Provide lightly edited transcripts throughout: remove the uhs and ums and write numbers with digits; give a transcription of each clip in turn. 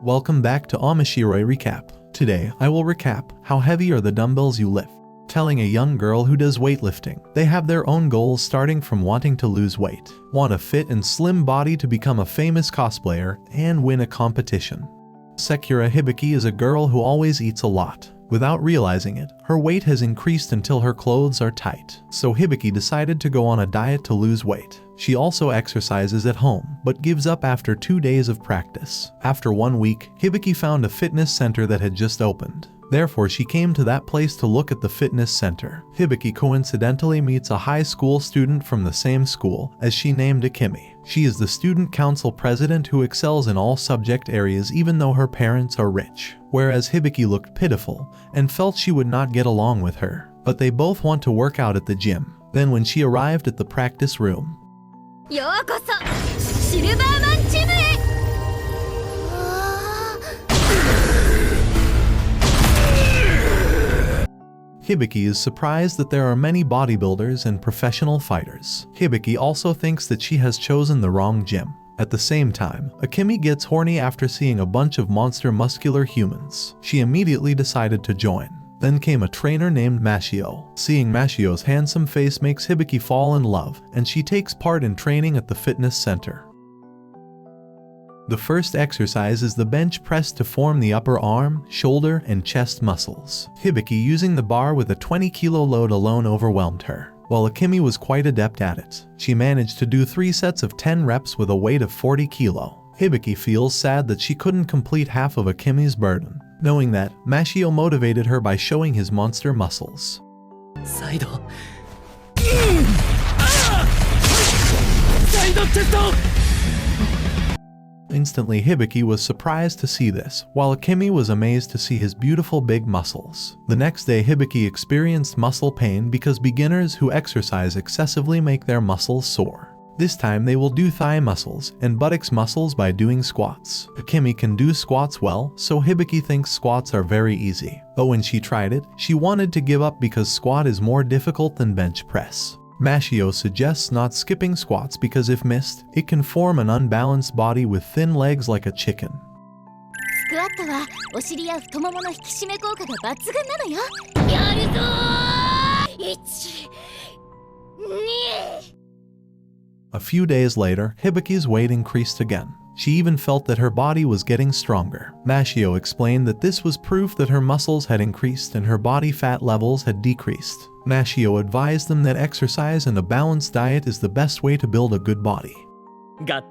welcome back to Omoshiroi Recap. Today, I will recap how heavy are the dumbbells you lift. Telling a young girl who does weightlifting, they have their own goals starting from wanting to lose weight, want a fit and slim body to become a famous cosplayer, and win a competition. Sakura Hibiki is a girl who always eats a lot. Without realizing it, her weight has increased until her clothes are tight, so Hibiki decided to go on a diet to lose weight. She also exercises at home, but gives up after 2 days of practice. After 1 week, Hibiki found a fitness center that had just opened. Therefore, she came to that place to look at the fitness center. Hibiki coincidentally meets a high school student from the same school, as she named Akemi. She is the student council president who excels in all subject areas even though her parents are rich. Whereas Hibiki looked pitiful, and felt she would not get along with her. But they both want to work out at the gym. Then when she arrived at the practice room, Hibiki is surprised that there are many bodybuilders and professional fighters. Hibiki also thinks that she has chosen the wrong gym. At the same time, Akemi gets horny after seeing a bunch of monster muscular humans. She immediately decided to join. Then came a trainer named Mashio. Seeing Mashio's handsome face makes Hibiki fall in love, and she takes part in training at the fitness center. The first exercise is the bench press to form the upper arm, shoulder, and chest muscles. Hibiki using the bar with a 20-kilo load alone overwhelmed her, while Akemi was quite adept at it. She managed to do 3 sets of 10 reps with a weight of 40 kilo. Hibiki feels sad that she couldn't complete half of Akemi's burden, knowing that Mashio motivated her by showing his monster muscles. Instantly, Hibiki was surprised to see this, while Akemi was amazed to see his beautiful big muscles. The next day, Hibiki experienced muscle pain because beginners who exercise excessively make their muscles sore. This time they will do thigh muscles and buttocks muscles by doing squats. Akemi can do squats well, so Hibiki thinks squats are very easy. But when she tried it, she wanted to give up because squat is more difficult than bench press. Mashio suggests not skipping squats because if missed, it can form an unbalanced body with thin legs like a chicken. A few days later, Hibiki's weight increased again. She even felt that her body was getting stronger. Mashio explained that this was proof that her muscles had increased and her body fat levels had decreased. Mashio advised them that exercise and a balanced diet is the best way to build a good body. Then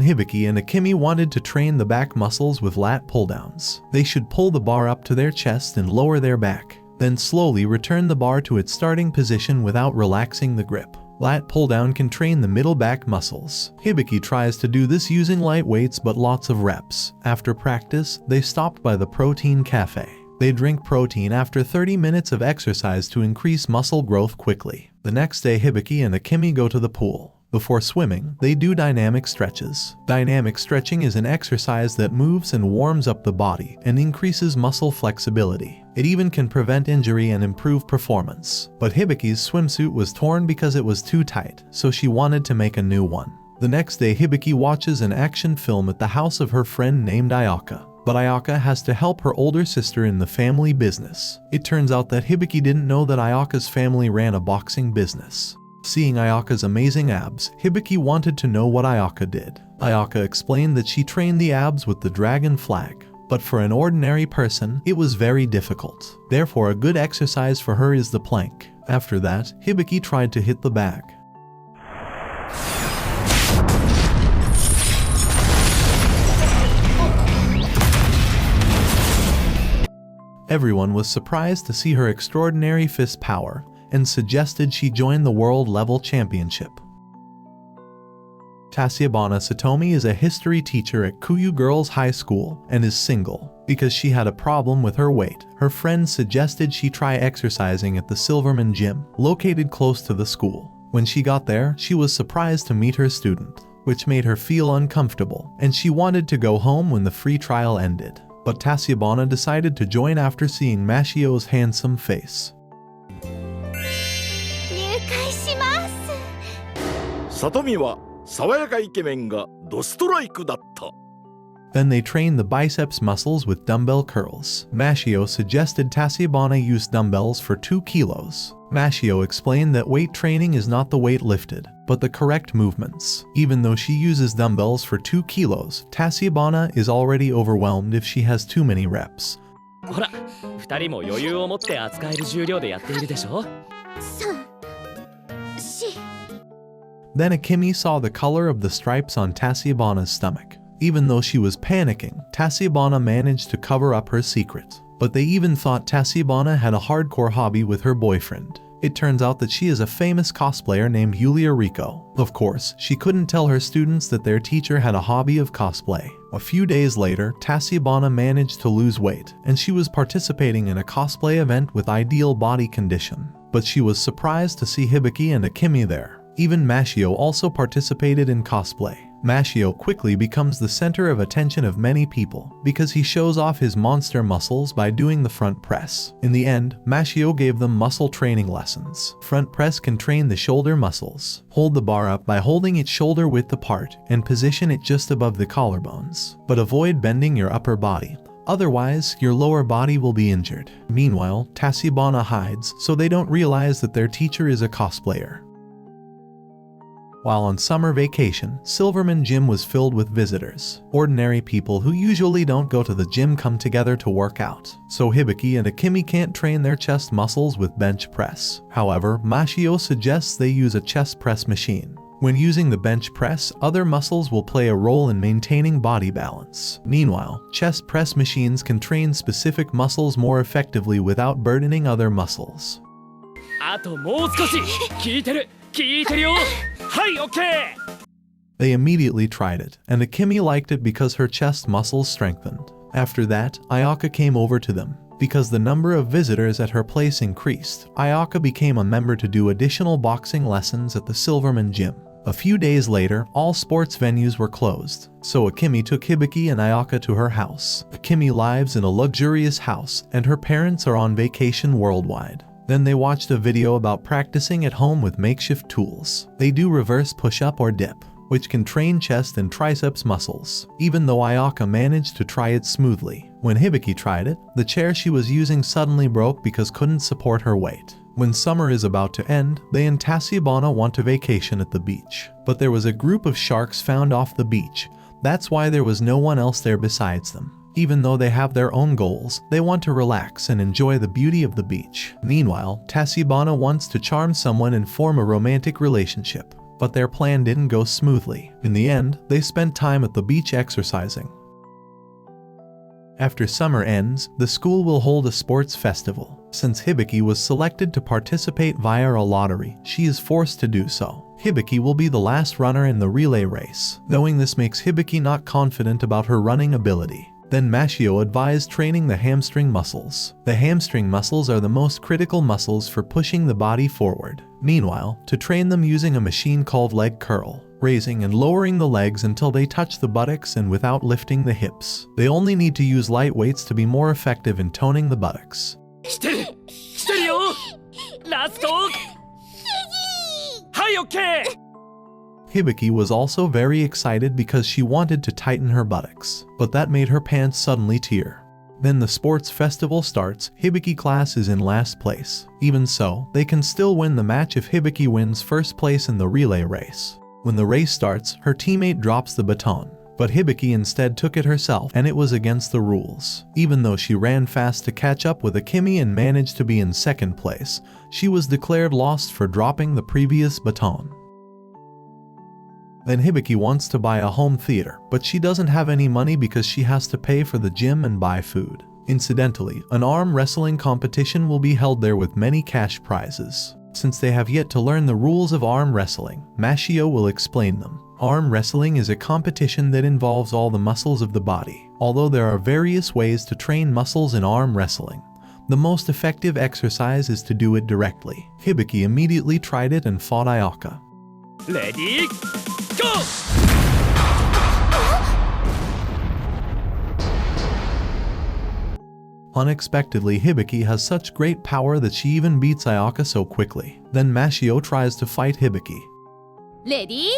Hibiki and Akemi wanted to train the back muscles with lat pull-downs. They should pull the bar up to their chest and lower their back. Then slowly return the bar to its starting position without relaxing the grip. Lat pull-down can train the middle back muscles. Hibiki tries to do this using light weights but lots of reps. After practice, they stopped by the protein cafe. They drink protein after 30 minutes of exercise to increase muscle growth quickly. The next day, Hibiki and Akemi go to the pool. Before swimming, they do dynamic stretches. Dynamic stretching is an exercise that moves and warms up the body and increases muscle flexibility. It even can prevent injury and improve performance. But Hibiki's swimsuit was torn because it was too tight, so she wanted to make a new one. The next day, Hibiki watches an action film at the house of her friend named Ayaka. But Ayaka has to help her older sister in the family business. It turns out that Hibiki didn't know that Ayaka's family ran a boxing business. Seeing Ayaka's amazing abs, Hibiki wanted to know what Ayaka did. Ayaka explained that she trained the abs with the dragon flag. But for an ordinary person, it was very difficult. Therefore, a good exercise for her is the plank. After that, Hibiki tried to hit the bag. Everyone was surprised to see her extraordinary fist power, and suggested she join the world-level championship. Tachibana Satomi is a history teacher at Kuyu Girls High School and is single. Because she had a problem with her weight, her friends suggested she try exercising at the Silverman Gym, located close to the school. When she got there, she was surprised to meet her student, which made her feel uncomfortable, and she wanted to go home when the free trial ended. But Tachibana decided to join after seeing Mashio's handsome face. 里見は爽やかイケメンがドストライクだった。 Then they trained the biceps muscles with dumbbell curls. Mashio suggested Tachibana use dumbbells for 2 kilos. Mashio explained that weight training is not the weight lifted, but the correct movements. Even though she uses dumbbells for 2 kilos, Tachibana is already overwhelmed if she has too many reps. ほら、2人も余裕を持って扱える重量でやっているでしょ。Then Akemi saw the color of the stripes on Tachibana's stomach. Even though she was panicking, Tachibana managed to cover up her secret. But they even thought Tachibana had a hardcore hobby with her boyfriend. It turns out that she is a famous cosplayer named Yulia Rico. Of course, she couldn't tell her students that their teacher had a hobby of cosplay. A few days later, Tachibana managed to lose weight, and she was participating in a cosplay event with ideal body condition. But she was surprised to see Hibiki and Akemi there. Even Mashio also participated in cosplay. Mashio quickly becomes the center of attention of many people because he shows off his monster muscles by doing the front press. In the end, Mashio gave them muscle training lessons. Front press can train the shoulder muscles. Hold the bar up by holding its shoulder width apart and position it just above the collarbones. But avoid bending your upper body. Otherwise, your lower body will be injured. Meanwhile, Tachibana hides so they don't realize that their teacher is a cosplayer. While on summer vacation, Silverman Gym was filled with visitors. Ordinary people who usually don't go to the gym come together to work out. So Hibiki and Akemi can't train their chest muscles with bench press. However, Mashio suggests they use a chest press machine. When using the bench press, other muscles will play a role in maintaining body balance. Meanwhile, chest press machines can train specific muscles more effectively without burdening other muscles. あともう少し聞いてるよ。はい、OK! They immediately tried it, and Akemi liked it because her chest muscles strengthened. After that, Ayaka came over to them. Because the number of visitors at her place increased, Ayaka became a member to do additional boxing lessons at the Silverman Gym. A few days later, all sports venues were closed, so Akemi took Hibiki and Ayaka to her house. Akemi lives in a luxurious house, and her parents are on vacation worldwide. Then they watched a video about practicing at home with makeshift tools. They do reverse push-up or dip, which can train chest and triceps muscles, even though Ayaka managed to try it smoothly. When Hibiki tried it, the chair she was using suddenly broke because couldn't support her weight. When summer is about to end, they and Tachibana want to vacation at the beach. But there was a group of sharks found off the beach. That's why there was no one else there besides them. Even though they have their own goals, they want to relax and enjoy the beauty of the beach. Meanwhile, Tachibana wants to charm someone and form a romantic relationship. But their plan didn't go smoothly. In the end, they spent time at the beach exercising. After summer ends, the school will hold a sports festival. Since Hibiki was selected to participate via a lottery, she is forced to do so. Hibiki will be the last runner in the relay race. Knowing this makes Hibiki not confident about her running ability. Then Mashio advised training the hamstring muscles. The hamstring muscles are the most critical muscles for pushing the body forward. Meanwhile, to train them using a machine called leg curl, raising and lowering the legs until they touch the buttocks and without lifting the hips. They only need to use light weights to be more effective in toning the buttocks. 来てるよラストはい、OK! Hibiki was also very excited because she wanted to tighten her buttocks, but that made her pants suddenly tear. Then the sports festival starts. Hibiki class is in last place. Even so, they can still win the match if Hibiki wins first place in the relay race. When the race starts, her teammate drops the baton, but Hibiki instead took it herself, and it was against the rules. Even though she ran fast to catch up with Akemi and managed to be in second place, she was declared lost for dropping the previous baton. Then Hibiki wants to buy a home theater, but she doesn't have any money because she has to pay for the gym and buy food. Incidentally, an arm wrestling competition will be held there with many cash prizes. Since they have yet to learn the rules of arm wrestling, Mashio will explain them. Arm wrestling is a competition that involves all the muscles of the body. Although there are various ways to train muscles in arm wrestling, the most effective exercise is to do it directly. Hibiki immediately tried it and fought Ayaka. Ready? Go! Unexpectedly, Hibiki has such great power that she even beats Ayaka so quickly. Then Mashio tries to fight Hibiki. Ready?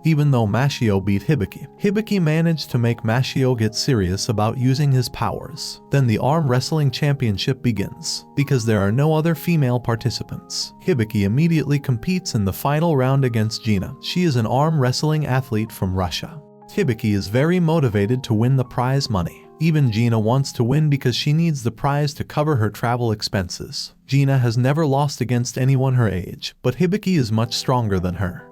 Even though Mashio beat Hibiki, Hibiki managed to make Mashio get serious about using his powers. Then the arm wrestling championship begins. Because there are no other female participants, Hibiki immediately competes in the final round against Gina. She is an arm wrestling athlete from Russia. Hibiki is very motivated to win the prize money. Even Gina wants to win because she needs the prize to cover her travel expenses. Gina has never lost against anyone her age, but Hibiki is much stronger than her.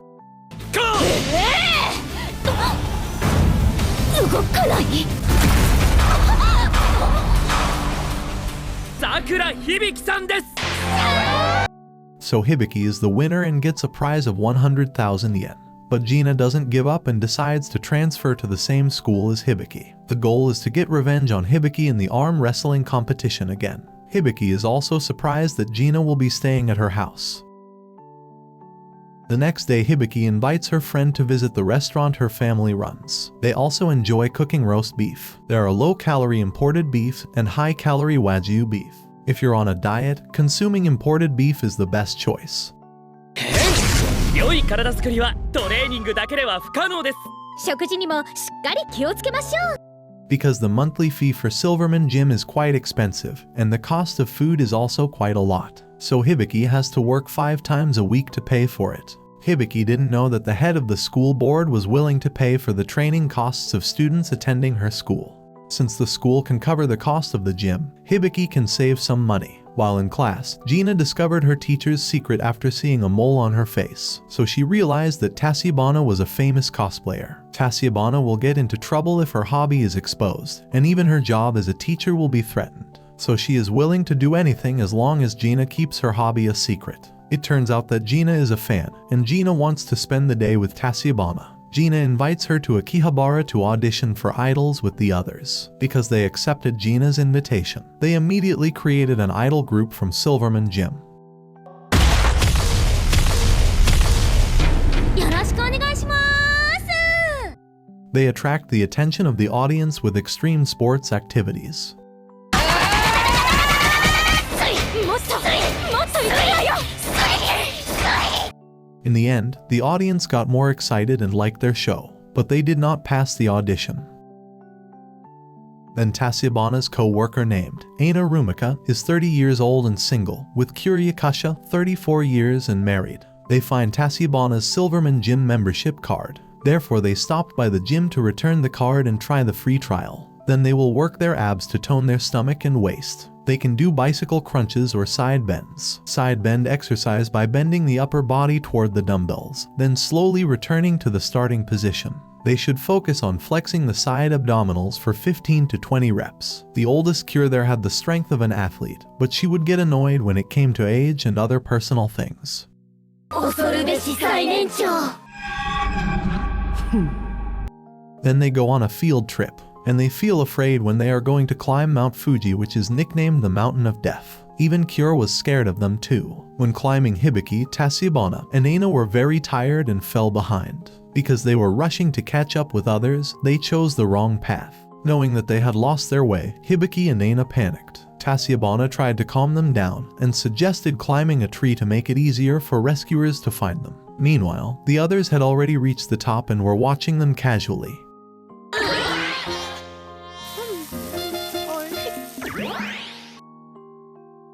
So Hibiki is the winner and gets a prize of 100,000 yen. But Gina doesn't give up and decides to transfer to the same school as Hibiki. The goal is to get revenge on Hibiki in the arm wrestling competition again. Hibiki is also surprised that Gina will be staying at her house. The next day, Hibiki invites her friend to visit the restaurant her family runs. They also enjoy cooking roast beef. There are low-calorie imported beef and high-calorie Wagyu beef. If you're on a diet, consuming imported beef is the best choice. Because the monthly fee for Silverman Gym is quite expensive, and the cost of food is also quite a lot. So Hibiki has to work 5 times a week to pay for it. Hibiki didn't know that the head of the school board was willing to pay for the training costs of students attending her school. Since the school can cover the cost of the gym, Hibiki can save some money. While in class, Gina discovered her teacher's secret after seeing a mole on her face, so she realized that Tachibana was a famous cosplayer. Tachibana will get into trouble if her hobby is exposed, and even her job as a teacher will be threatened. So she is willing to do anything as long as Gina keeps her hobby a secret. It turns out that Gina is a fan, and Gina wants to spend the day with Tachibana. Gina invites her to Akihabara to audition for idols with the others. Because they accepted Gina's invitation, they immediately created an idol group from Silverman Gym. They attract the attention of the audience with extreme sports activities. In the end, the audience got more excited and liked their show, but they did not pass the audition. Then Tachibana's co-worker named Aina Rumika is 30 years old and single, with Kuryakasha 34 years and married. They find Tachibana's Silverman Gym membership card. Therefore they stopped by the gym to return the card and try the free trial. Then they will work their abs to tone their stomach and waist. They can do bicycle crunches or side bends. Side bend exercise by bending the upper body toward the dumbbells, then slowly returning to the starting position. They should focus on flexing the side abdominals for 15 to 20 reps. The oldest cure there had the strength of an athlete, but she would get annoyed when it came to age and other personal things. Then they go on a field trip, and they feel afraid when they are going to climb Mount Fuji, which is nicknamed the Mountain of Death. Even Kyo was scared of them too. When climbing Hibiki, Tachibana, and Aina were very tired and fell behind. Because they were rushing to catch up with others, they chose the wrong path. Knowing that they had lost their way, Hibiki and Aina panicked. Tachibana tried to calm them down and suggested climbing a tree to make it easier for rescuers to find them. Meanwhile, the others had already reached the top and were watching them casually.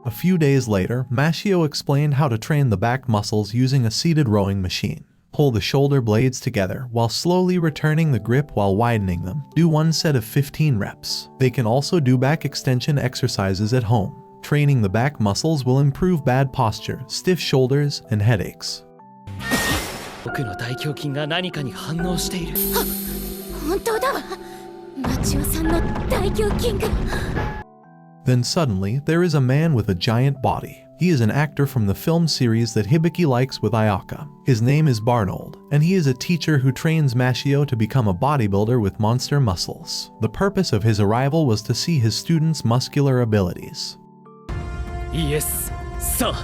A few days later, Mashio explained how to train the back muscles using a seated rowing machine. Pull the shoulder blades together while slowly returning the grip while widening them. Do one set of 15 reps. They can also do back extension exercises at home. Training the back muscles will improve bad posture, stiff shoulders, and headaches. Then suddenly, there is a man with a giant body. He is an actor from the film series that Hibiki likes with Ayaka. His name is Barnold, and he is a teacher who trains Mashio to become a bodybuilder with monster muscles. The purpose of his arrival was to see his students' muscular abilities. Yes, sir.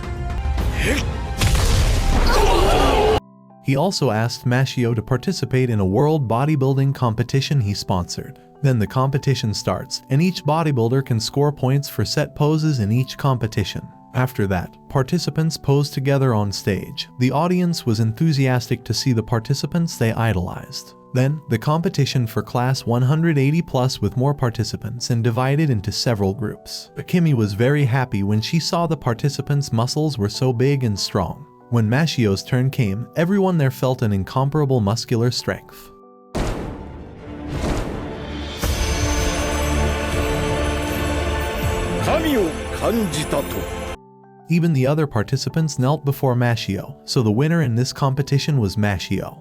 He also asked Mashio to participate in a world bodybuilding competition he sponsored. Then the competition starts, and each bodybuilder can score points for set poses in each competition. After that, participants pose together on stage. The audience was enthusiastic to see the participants they idolized. Then, the competition for class 180 plus with more participants and divided into several groups. Akemi was very happy when she saw the participants' muscles were so big and strong. When Mashio's turn came, everyone there felt an incomparable muscular strength. Even the other participants knelt before Mashio, so the winner in this competition was Mashio.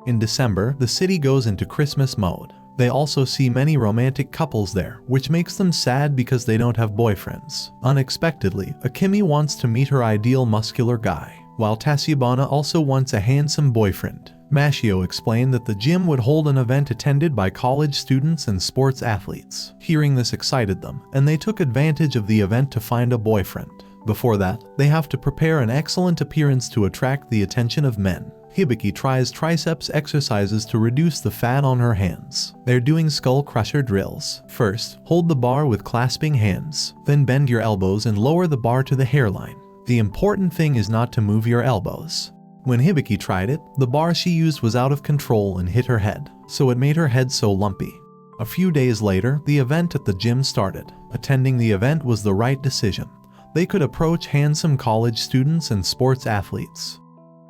In December, the city goes into Christmas mode. They also see many romantic couples there, which makes them sad because they don't have boyfriends. Unexpectedly, Akemi wants to meet her ideal muscular guy, while Tachibana also wants a handsome boyfriend. Mashio explained that the gym would hold an event attended by college students and sports athletes. Hearing this excited them, and they took advantage of the event to find a boyfriend. Before that, they have to prepare an excellent appearance to attract the attention of men. Hibiki tries triceps exercises to reduce the fat on her hands. They're doing skull crusher drills. First, hold the bar with clasping hands. Then bend your elbows and lower the bar to the hairline. The important thing is not to move your elbows. When Hibiki tried it, the bar she used was out of control and hit her head, so it made her head so lumpy. A few days later, the event at the gym started. Attending the event was the right decision. They could approach handsome college students and sports athletes.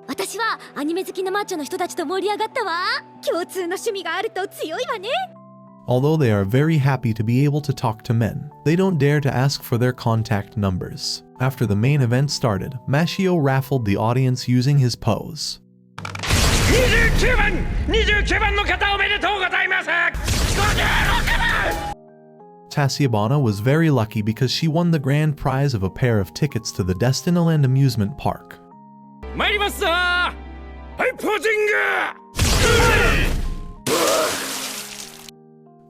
私はアニメ好きなマッチョの人たちと盛り上がったわ。共通の趣味があると強いわね。 Although they are very happy to be able to talk to men, they don't dare to ask for their contact numbers. After the main event started, Mashio raffled the audience using his pose. 29番の方おめでとうございます。56番 Tachibana was very lucky because she won the grand prize of a pair of tickets to the Disneyland amusement park. 参りますぞ。はい、ポージング。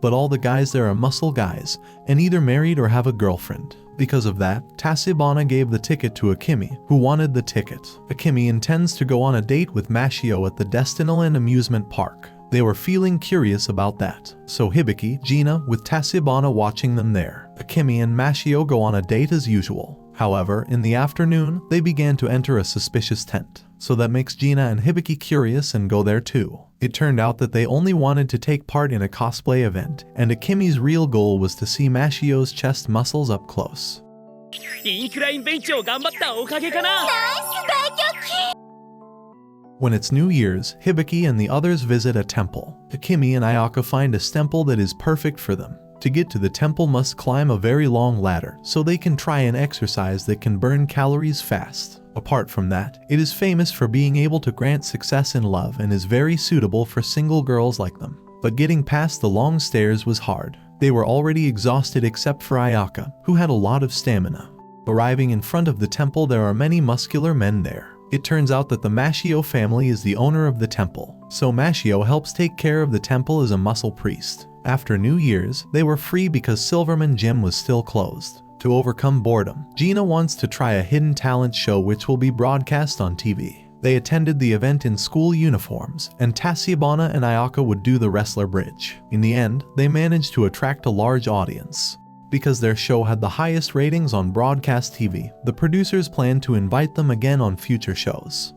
But all the guys there are muscle guys, and either married or have a girlfriend. Because of that, Tachibana gave the ticket to Akemi, who wanted the ticket. Akemi intends to go on a date with Mashio at the Disneyland amusement park. They were feeling curious about that, so Hibiki, Gina, with Tachibana watching them there. Akemi and Mashio go on a date as usual. However, in the afternoon, they began to enter a suspicious tent, so that makes Gina and Hibiki curious and go there too. It turned out that they only wanted to take part in a cosplay event, and Akemi's real goal was to see Mashio's chest muscles up close. インクラインベンチを頑張ったおかげかな。 When it's New Year's, Hibiki and the others visit a temple. Akemi and Ayaka find a temple that is perfect for them. To get to the temple must climb a very long ladder, so they can try an exercise that can burn calories fast. Apart from that, it is famous for being able to grant success in love and is very suitable for single girls like them. But getting past the long stairs was hard. They were already exhausted except for Ayaka, who had a lot of stamina. Arriving in front of the temple, there are many muscular men there. It turns out that the Mashio family is the owner of the temple, so Mashio helps take care of the temple as a muscle priest. After New Year's, they were free because Silverman Gym was still closed. To overcome boredom, Gina wants to try a hidden talent show which will be broadcast on TV. They attended the event in school uniforms, and Tachibana and Ayaka would do the wrestler bridge. In the end, they managed to attract a large audience. Because their show had the highest ratings on broadcast TV, the producers planned to invite them again on future shows.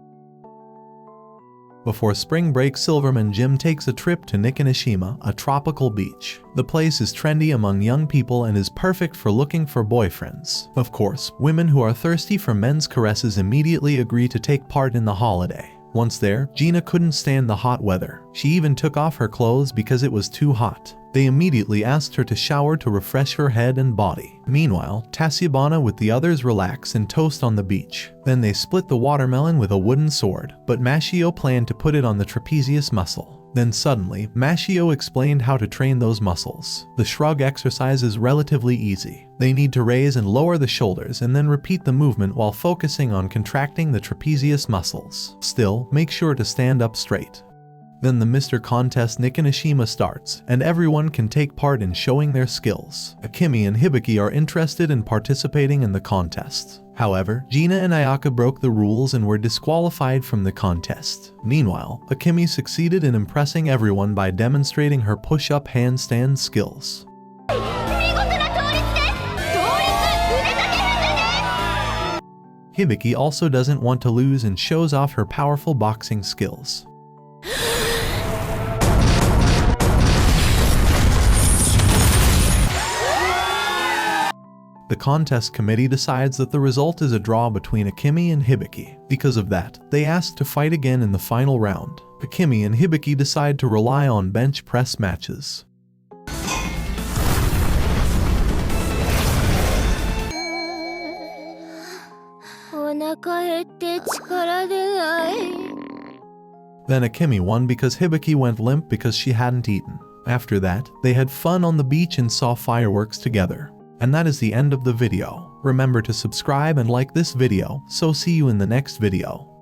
Before spring break, Silverman Gym takes a trip to Nikanishima, a tropical beach. The place is trendy among young people and is perfect for looking for boyfriends. Of course, women who are thirsty for men's caresses immediately agree to take part in the holiday. Once there, Gina couldn't stand the hot weather. She even took off her clothes because it was too hot. They immediately asked her to shower to refresh her head and body. Meanwhile, Tachibana with the others relax and toast on the beach. Then they split the watermelon with a wooden sword, but Mashio planned to put it on the trapezius muscle. Then suddenly, Mashio explained how to train those muscles. The shrug exercise is relatively easy. They need to raise and lower the shoulders and then repeat the movement while focusing on contracting the trapezius muscles. Still, make sure to stand up straight. Then the Mr. Contest Nikanishima starts, and everyone can take part in showing their skills. Akemi and Hibiki are interested in participating in the contest. However, Gina and Ayaka broke the rules and were disqualified from the contest. Meanwhile, Akemi succeeded in impressing everyone by demonstrating her push-up handstand skills. Hibiki also doesn't want to lose and shows off her powerful boxing skills. The contest committee decides that the result is a draw between Akemi and Hibiki. Because of that, they ask to fight again in the final round. Akemi and Hibiki decide to rely on bench press matches. Then Akemi won because Hibiki went limp because she hadn't eaten. After that, they had fun on the beach and saw fireworks together. And that is the end of the video. Remember to subscribe and like this video, so see you in the next video.